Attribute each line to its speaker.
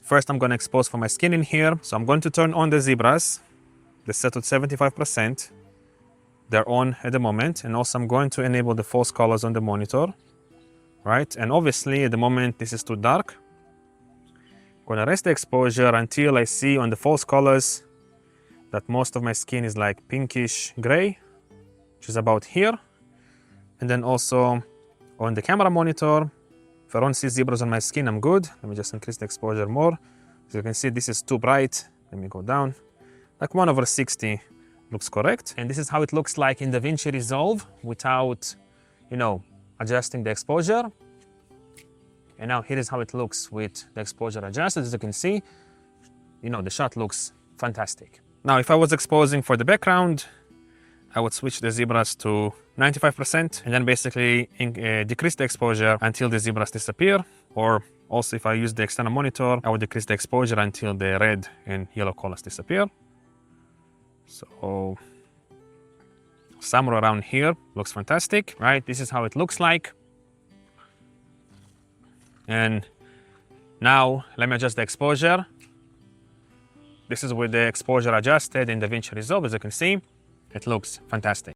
Speaker 1: First, I'm going to expose for my skin in here. So I'm going to turn on the zebras. They're set at 75%. They're on at the moment. And also I'm going to enable the false colors on the monitor, right? And obviously at the moment this is too dark. I'm going to rest the exposure until I see on the false colors that most of my skin is like pinkish gray, which is about here. And then also on the camera monitor, if I don't see zebras on my skin, I'm good. Let me just increase the exposure more. So you can see this is too bright. Let me go down. Like 1/60 looks correct. And this is how it looks like in DaVinci Resolve without, adjusting the exposure. And now here is how it looks with the exposure adjusted. As you can see, the shot looks fantastic. Now, if I was exposing for the background, I would switch the zebras to 95% and then basically decrease the exposure until the zebras disappear. Or also if I use the external monitor, I would decrease the exposure until the red and yellow colors disappear. So somewhere around here looks fantastic, right? This is how it looks like. And now let me adjust the exposure. This is with the exposure adjusted in DaVinci Resolve. As you can see, it looks fantastic.